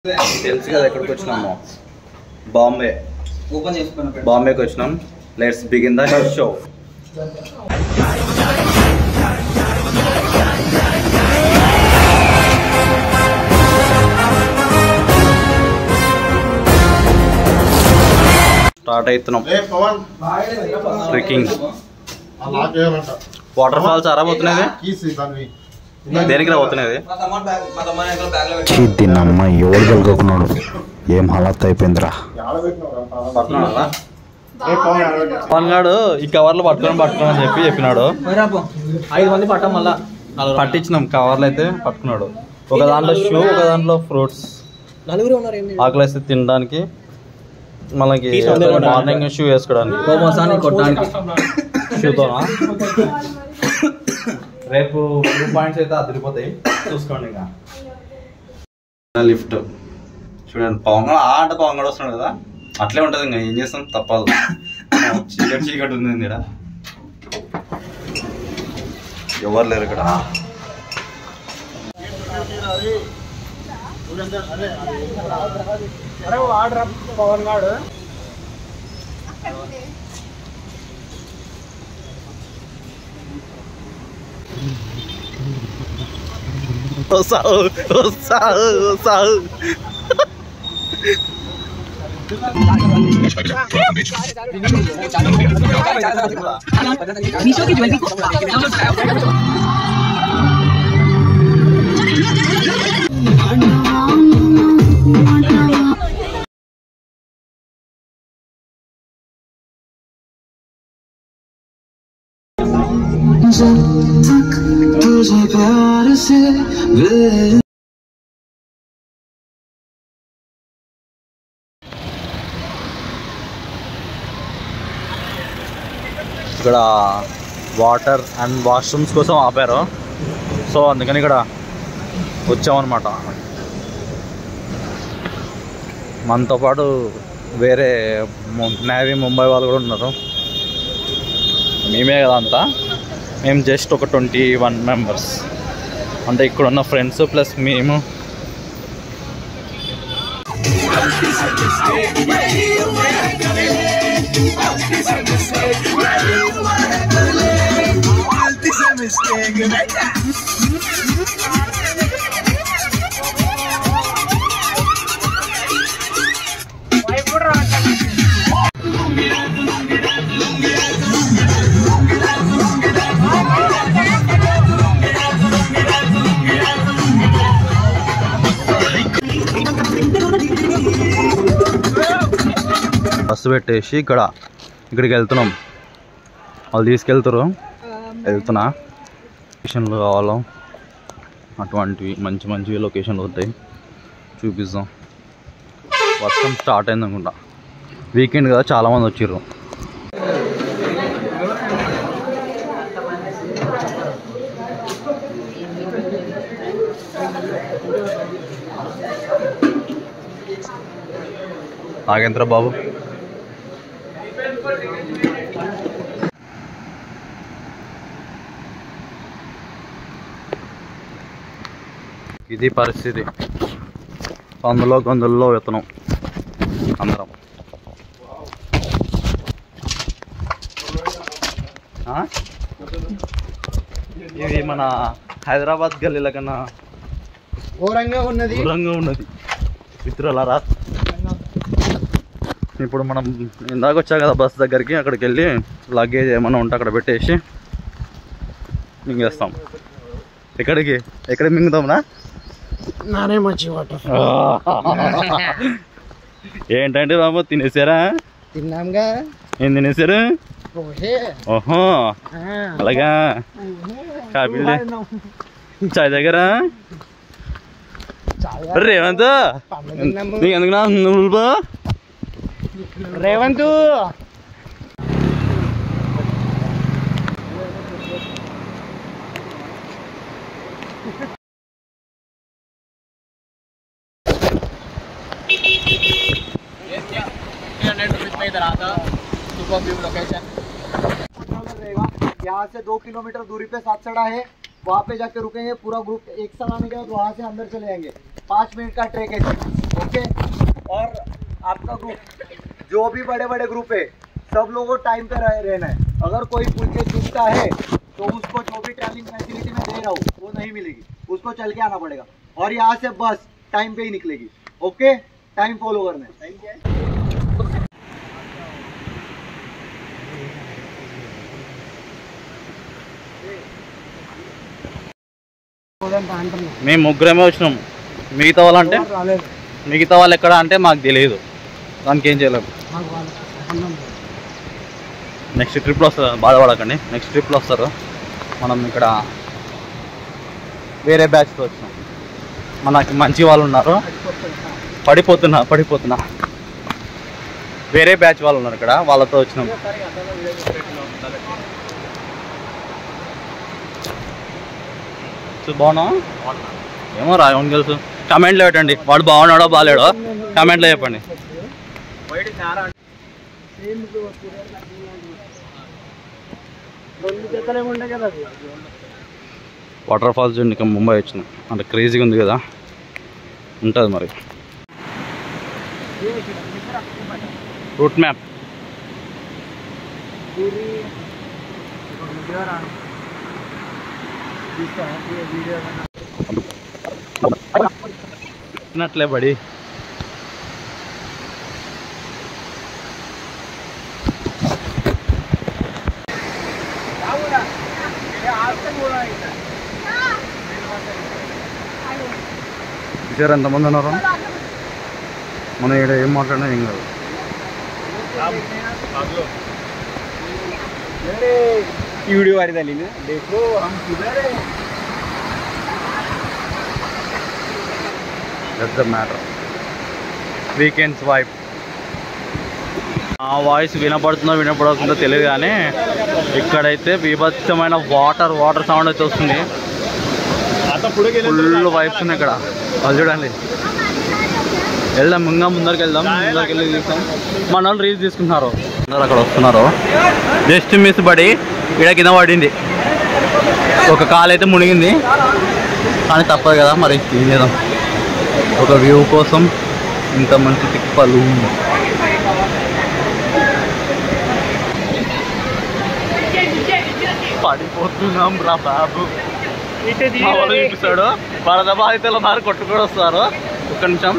తెలుసు కదా ఎక్కడికి వచ్చినాము, బాంబే. బాంబేకి వచ్చినాం. Let's begin the show. Start అవుతున్నాం. ట్రెక్కింగ్. వాటర్ ఫాల్స్ అరబోతున్నది. దేనికి రాబోతున్నది? దీన్నమ్మ ఎవరు కలుగుకున్నాడు, ఏం హలాత్ అయిపోయిందిరా. పవన్ గాడు ఈ కవర్లు పట్టుకొని అని చెప్పినాడు. 5 మంది పట్టాం, మళ్ళా పట్టించినాం. కవర్లు అయితే పట్టుకున్నాడు. ఒక దాంట్లో షూ, ఒక దాంట్లో ఫ్రూట్స్. ఆకలి వేస్తే తినడానికి, మనకి మార్నింగ్ షూ వేసుకోవడానికి. షూతోనా? రేపు 2 పాయింట్స్ అయితే అదిరిపోతాయి, చూసుకోండి. ఇంకా లిఫ్ట్ చూడండి. పవన్ గడు వస్తున్నాడు కదా, అట్లే ఉంటుంది. ఇంకా ఏం చేస్తాం, తప్పదు. చీకటి ఉంది ఇక్కడ, ఎవరు లేరు ఇక్కడ. పవన్ గాడు ఇక్కడ వాటర్ అండ్ వాష్రూమ్స్ కోసం ఆపారు, సో అందుకని ఇక్కడ వచ్చామన్నమాట. మనతో పాటు వేరే నేవీ ముంబై వాళ్ళు కూడా ఉన్నారు. మేమే కదా అంతా, మేము జస్ట్ ఒక 21 మెంబర్స్. అంటే ఇక్కడ ఉన్న ఫ్రెండ్స్ ప్లస్ మేము. బస్సు పెట్టేసి ఇక్కడికి వెళ్తున్నాం. వాళ్ళు తీసుకెళ్తారు, వెళ్తున్నా. లొకేషన్లు కావాలో అటువంటివి మంచి లొకేషన్లు వస్తాయి, చూపిస్తాం. వర్షం స్టార్ట్ అయింది అనుకుంటా, వీకెండ్ కదా, చాలామంది వచ్చిర్రు. నాగేంద్ర బాబు ఇది పరిస్థితి. గొంతుల్లో వెతనం అందరం. ఇది మన హైదరాబాద్ గల్లీల కన్నా ఘోరంగా ఉన్నది మిత్రులారా. ఇప్పుడు మనం ఇందాక వచ్చా కదా బస్ దగ్గరికి, అక్కడికి వెళ్ళి లగేజ్ ఏమైనా ఉంటే అక్కడ పెట్టేసి మింగేస్తాం. ఎక్కడ మింగుతాంనా? నానే మంచి వాటర్. ఏంటంటే బాబు, తినేసారా? తిన్నాంగా. ఏం తినేసారు? ఓహో, అలాగా. కాఫీ, చాయ్ దగ్గర రేవంత్ నీకు ఎందుకు నువ్వు రేవంత్ यहाँ से 2 किलोमीटर दूरी पे साथ चढ़ा है। वहाँ पे जाके रुकेंगे, पूरा ग्रुप एक साथ आने के बाद वहाँ से अंदर चले जाएंगे। 5 मिनट का ट्रैक है, ओके। और आपका ग्रुप जो भी बड़े बड़े ग्रुप है सब लोगों को टाइम पे रहना है। अगर कोई पूछ के चूकता है तो उसको जो भी ट्रैवलिंग फैसिलिटी मैं दे रहा हूँ वो नहीं मिलेगी, उसको चल के आना पड़ेगा। और यहाँ से बस टाइम पे ही निकलेगी, ओके। टाइम फॉलो करना है। टाइम क्या है? మేము ముగ్గురమే వచ్చినాం. మిగతా వాళ్ళు అంటే మిగతా వాళ్ళు ఎక్కడ అంటే మాకు తెలియదు, దానికి ఏం చేయలేము. నెక్స్ట్ ట్రిప్లో వస్తారు, బాధపడకండి. నెక్స్ట్ ట్రిప్లో వస్తారు. మనం ఇక్కడ వేరే బ్యాచ్తో వచ్చినాం. మనకి మంచి వాళ్ళు ఉన్నారు. పడిపోతున్నా వేరే బ్యాచ్ వాళ్ళు ఉన్నారు ఇక్కడ, వాళ్ళతో వచ్చినాం. బాగున్నా ఏమో రా, ఎవరికి తెలుసు. కమెంట్లో పెట్టండి, వాడు బాగున్నాడో బాగాలేడో కమెంట్లో చెప్పండి. వాటర్ ఫాల్స్ చూడండి, ఇక ముంబై వచ్చినాం అంటే క్రేజీగా ఉంది కదా, ఉంటుంది మరి. రూట్ మ్యాప్ అట్లే బడి. చూసారు ఎంతమంది ఉన్నారు. మనం ఇక్కడ ఏం మాట్లాడినా ఏం కాదు. ఈ వీడియో వారిదాలి देखो हम किधर है. That's the matter. Weekends wife. ఆ వాయిస్ వినపడుతుందో తెలియదు కానీ ఇక్కడైతే బీభత్సమైన వాటర్ సౌండ్ అయితే వస్తుంది. ఫుల్ వైబ్స్ ఉన్నాయి ఇక్కడ. అది చూడండి. వెళ్దాం, ఇంకా ముందరికి వెళ్ళి చూస్తాం. మన వాళ్ళు రీల్స్ తీసుకుంటున్నారు, అందరు అక్కడ వస్తున్నారు. జస్ట్ మిస్ పడి ఇక్కడ కింద పడింది. ఒక కాలు అయితే మునిగింది, కానీ తప్పదు కదా మరి, ఏం చేద్దాం. ఒక వ్యూ కోసం ఇంత మంచి తిప్పలు. పడిపోతున్నాం రా బాబు. చూపిస్తాడు, వరద బాధితుల బాగా కొట్టుకొని వస్తారు. ఒక్క నిమిషం.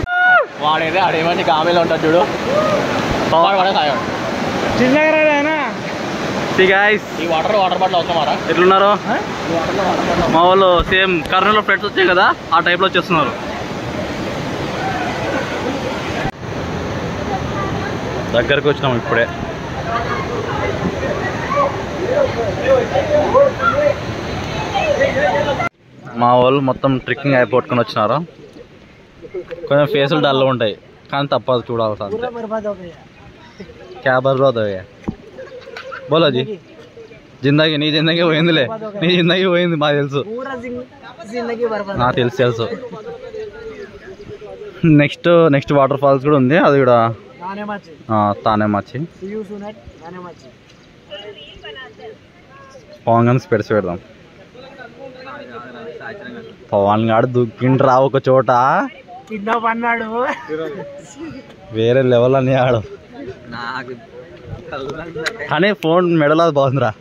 వాడైతే ఆడేమని కామెలో ఉంటాడు చూడు, పడే సాయం ఈ వాటర్ బాటిల్ అవసరమారా? ఎట్లున్నారు మా వాళ్ళు? సేమ్ కర్నూలులో ఫ్లడ్స్ వచ్చాయి కదా, ఆ టైప్లో వచ్చేస్తున్నారు. దగ్గరకు వచ్చినాము ఇప్పుడే. మా వాళ్ళు మొత్తం ట్రెక్కింగ్ అయిపోట్టుకొని వచ్చినారు. కొంచెం ఫేసులు డల్గా ఉంటాయి, కానీ తప్పదు, చూడాల్సి అంతే. క్యా బర్బాద్ అయ్యా బోలో జీ. నీ జిందగీ పోయిందిలే, నీ జిందగీ పోయింది మాకు తెలుసు, నాకు తెలుసు. నెక్స్ట్ వాటర్ ఫాల్స్ కూడా ఉంది, అది కూడా తానేమాచి. పవన్ గారిని స్పెడ్స్ పెడదాం. పవన్ గారు దుక్కిండ్రా ఒక చోట, వేరే లెవెల్ అని ఆడు. కానీ ఫోన్ మెడలో బాగుందిరా.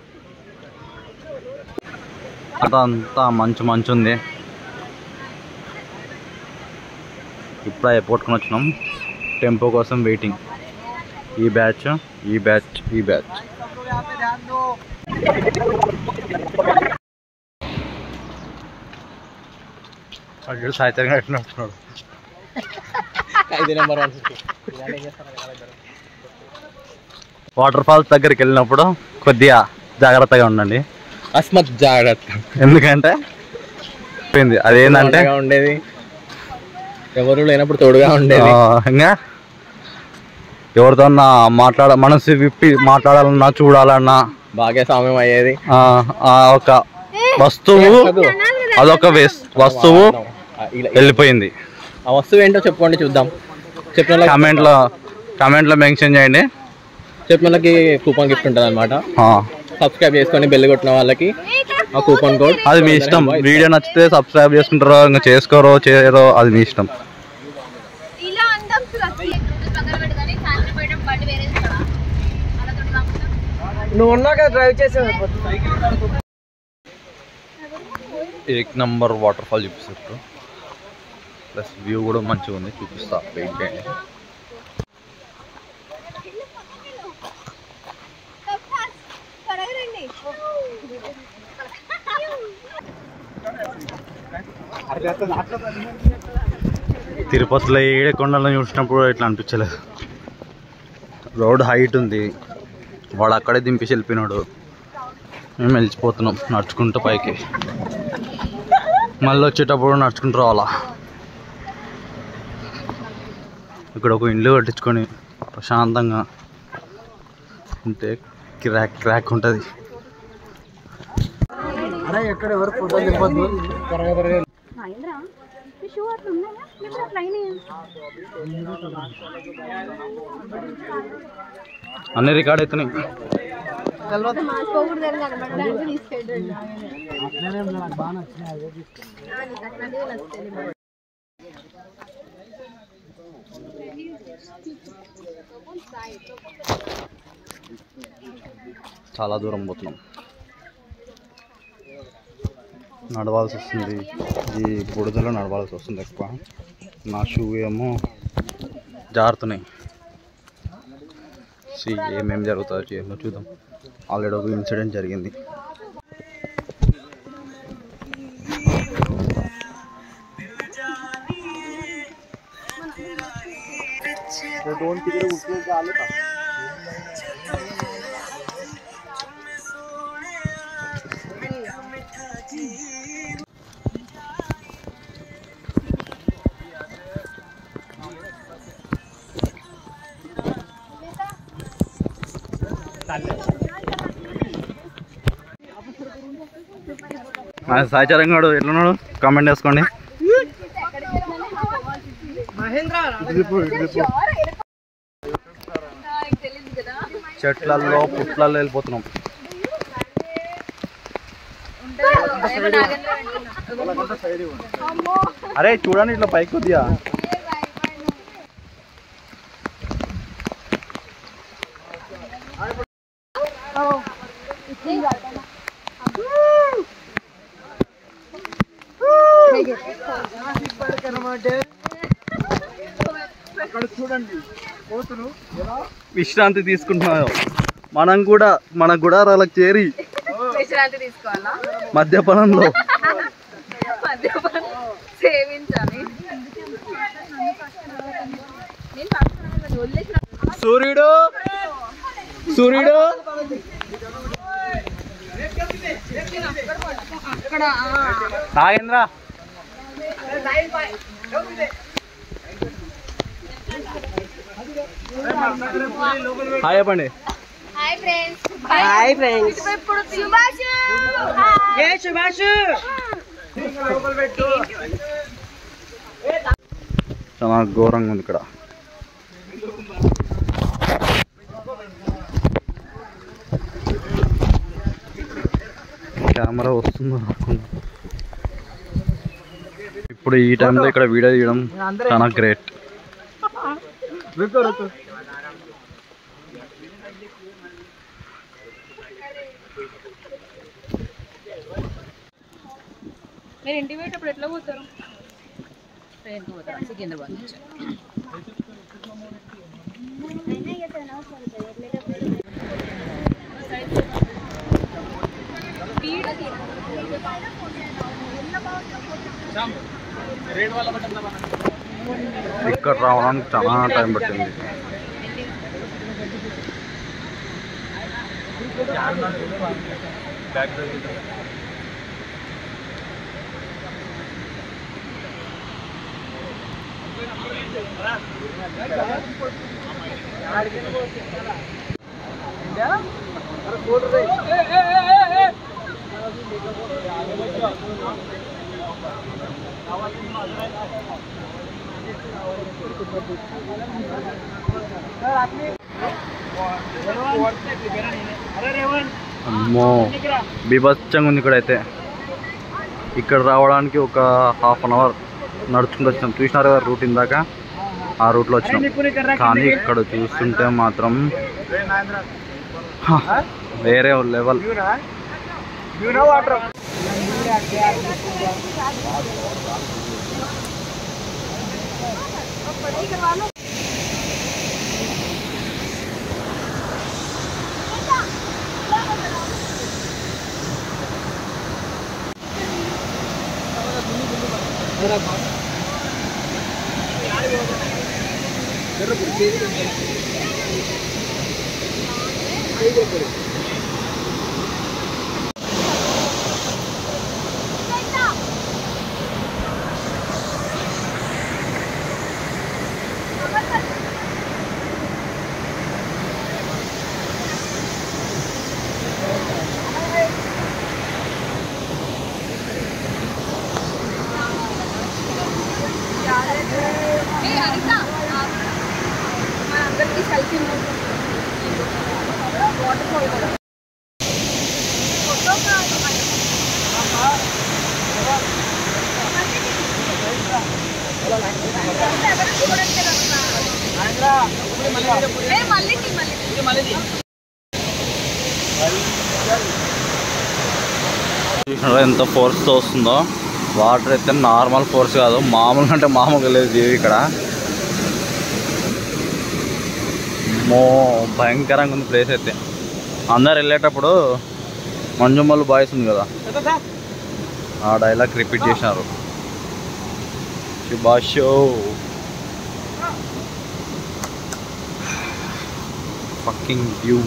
అంతా మంచు ఉంది. ఇప్పుడే ఎయిర్పోర్ట్కొని వచ్చినాం. టెంపో కోసం వెయిటింగ్. ఈ బ్యాచ్ సాయంత్రంగా ఎట్లుంటున్నాడు. వాటర్ ఫాల్స్ దగ్గరికి వెళ్ళినప్పుడు కొద్దిగా జాగ్రత్తగా ఉండండి. అస్మత్ జాగ్రత్త. ఎందుకంటే అదేంటంటే ఉండేది ఎవరు లేనప్పుడు తోడుగా ఉండేది. ఇంకా ఎవరితో మనసు విప్పి మాట్లాడాలన్నా చూడాలన్నా భాగస్వామ్యం అయ్యేది. ఒక వస్తువు, అదొక వస్తువు వెళ్ళిపోయింది. ఆ వస్తువు ఏంటో చెప్పుకోండి, చూద్దాం. చెప్పిన కామెంట్లో మెన్షన్ చేయండి. చెప్పిన వాళ్ళకి కూపన్ గిఫ్ట్ ఉంటుంది అనమాట. సబ్స్క్రైబ్ చేసుకొని బెల్ కొట్టిన వాళ్ళకి ఆ కూపన్ కోడ్ అది మీ ఇష్టం. వీడియో నచ్చితే సబ్స్క్రైబ్ చేసుకుంటారో ఇంకా చేసుకోరో చేయరో అది మీ ఇష్టం. నువ్వు ఉన్నాక డ్రైవ్ చేసే ఏక్ నంబర్ వాటర్ ఫాల్ చూపిస్తారు. ప్లస్ వ్యూ కూడా మంచిగా ఉంది, చూపిస్తా వెయిట్ చేయండి. తిరుపతిలో ఏడే కొండలను చూసినప్పుడు ఇట్లా అనిపించలేదు. రోడ్ హైట్ ఉంది, వాడు అక్కడే దింపేసి వెళ్ళిపోయినాడు. మేము వెళ్ళిపోతున్నాం నడుచుకుంటూ పైకి. మళ్ళీ వచ్చేటప్పుడు నడుచుకుంటూ రావాలా. ఇక్కడ ఒక ఇల్లు కట్టించుకొని ప్రశాంతంగా ఉంటే క్రాక్ క్రాక్ ఉంటుంది. అరే ఎక్కడ ఎవరు ఫోటో దింపొద్దు. అన్నీ రికార్డ్ అవుతున్నాయి. చాలా దూరం పోతున్నాం, నడవాల్సి వస్తుంది. ఈ బుడదలో నడవాల్సి వస్తుంది ఎక్కువ. నా షూ ఏమో జారుతున్నాయి. ఏమేమి జరుగుతుందో ఏమో చూద్దాం. ఆల్రెడీ ఒక ఇన్సిడెంట్ జరిగింది. సాయిచరం గారు ఎట్లున్నాడు కామెంట్ వేసుకోండి. చెట్లల్లో పుట్లల్లో వెళ్ళిపోతున్నాం. అరే చూడండి ఇట్లా పైకి కొద్దిగా. విశ్రాంతి తీసుకుంటున్నాం. మనం కూడా మన గుడారాలకు చేరి విశ్రాంతి తీసుకోవాలా? మద్యపానంలో సేవించాలి. సూర్యుడు సూర్యుడు నాగేంద్ర హాయ్ చెప్పండి. Hi friends. Hi friends. ఇప్పుడు సుభాష్. ఏ సుభాష్ చాలా ఘోరంగా ఉంది ఇక్కడ. కెమెరా వస్తుందో రాకుండా. ఇప్పుడు ఈ టైంలో ఇక్కడ వీడియో తీయడం చాలా గ్రేట్. మీరు ఇంటికి పోయేటప్పుడు ఎట్లా పోతారు? ట్రైన్కి పోతారు సికింద్రాబాద్ నుంచి. ఇక్కడ రావడానికి చాలా టైం పట్టింది. अरे रेवन అమ్మో బీభత్సంగా ఉంది ఇక్కడైతే. ఇక్కడ రావడానికి ఒక ½ అన్ అవర్ నడుచుకుంటూ వచ్చినాం. చూసినారు కదా రూట్ ఇందాక, ఆ రూట్లో వచ్చినాం. కానీ ఇక్కడ చూస్తుంటే మాత్రం వేరే లెవెల్. ఎంత ఫోర్స్తో వస్తుందో వాటర్ అయితే. నార్మల్ ఫోర్స్ కాదు, మామూలుగా అంటే మామూలుగా లేదు జీవి ఇక్కడ. భయంకరంగా ఉంది ప్లేస్ అయితే. అందరు వెళ్ళేటప్పుడు మంజుమల్లు బాయ్స్ ఉంది కదా, ఆ డైలాగ్ రిపీట్ చేసినారు. శుభాషో ఫకింగ్ వ్యూ.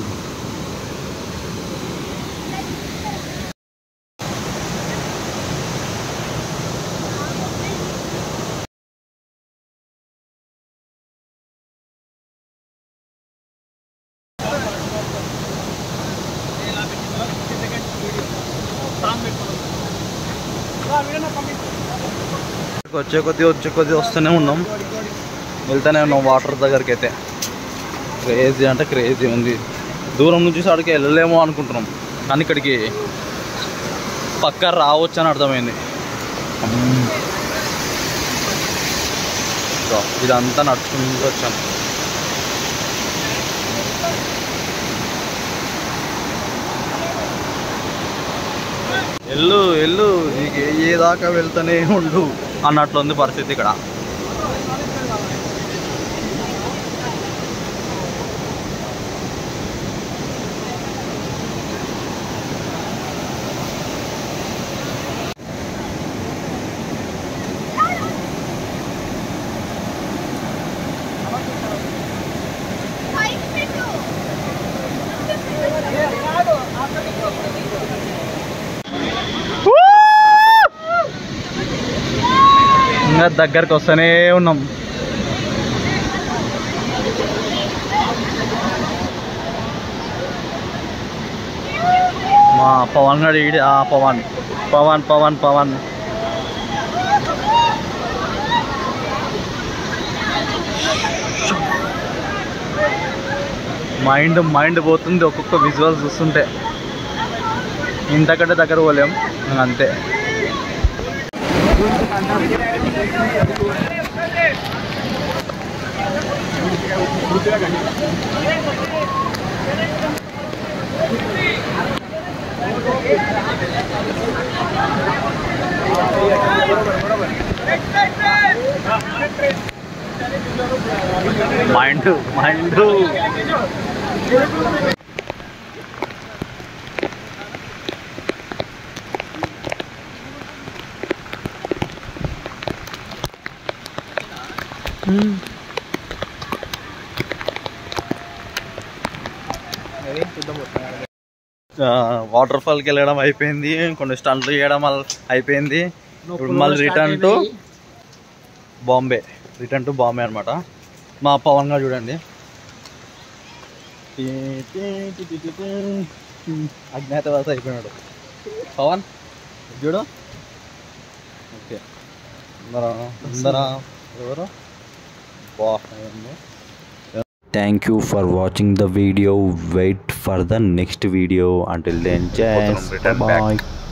వచ్చే కొద్ది వస్తూనే ఉన్నాం, వెళ్తూనే ఉన్నాం వాటర్ దగ్గరికి అయితే. క్రేజీ అంటే క్రేజీ ఉంది. దూరం నుంచి అక్కడికి వెళ్ళలేమో అనుకుంటున్నాం, కానీ ఇక్కడికి పక్కా రావచ్చు అని అర్థమైంది. ఇదంతా నడుచుకుంటూ వచ్చాం. ఎల్లు నీకు ఏ దాకా వెళ్తూనే ఉండు అన్నట్లుంది పరిస్థితి ఇక్కడ. ఇంకా దగ్గరకు వస్తూనే ఉన్నాం. మా పవన్ గారు ఈడి పవన్ మైండ్ పోతుంది ఒక్కొక్క విజువల్ చూస్తుంటే. ఇంతకంటే దగ్గర పోలేం అంతే. మైండ్ వాటర్ ఫాల్కి వెళ్ళడం అయిపోయింది, కొన్ని స్టంట్లు చేయడం అయిపోయింది. ఇప్పుడు మళ్ళీ రిటర్న్ టు బాంబే అనమాట. మా పవన్ గారు చూడండి, అజ్ఞాతవాస అయిపోయినాడు పవన్ చూడు. ఓకే అందరా ఎవరు బాగుంది. Thank you for watching the video. Wait for the next video. Until then, just Return back. bye.